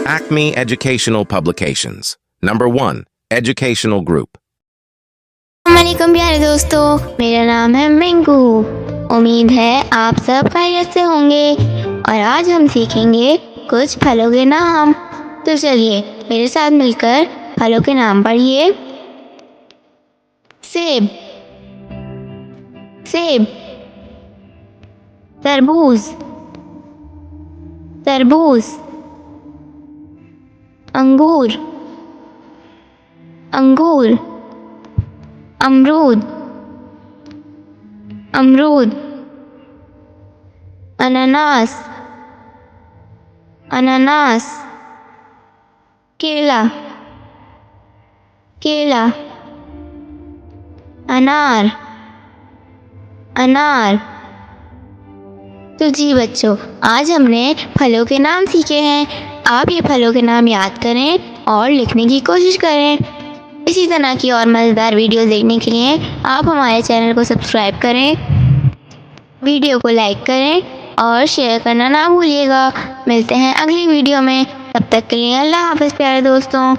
Acme Educational Publications. Number 1. Educational Group. अस्सलामुअलैकुम प्यारे दोस्तों, मेरा नाम है मिंकू। उम्मीद है आप सब खैरियत से होंगे और आज हम सीखेंगे कुछ फलों के नाम। तो चलिए मेरे साथ मिलकर फलों के नाम पढ़िए। सेब, सेब। तरबूज, तरबूज। अंगूर, अंगूर। अमरूद, अमरूद। अनानास, अनानास। केला, केला। अनार, अनार। तो जी बच्चों, आज हमने फलों के नाम सीखे हैं। आप ये फलों के नाम याद करें और लिखने की कोशिश करें। इसी तरह की और मज़ेदार वीडियो देखने के लिए आप हमारे चैनल को सब्सक्राइब करें, वीडियो को लाइक करें और शेयर करना ना भूलिएगा। मिलते हैं अगली वीडियो में, तब तक के लिए अल्लाह हाफ़िज़ प्यारे दोस्तों।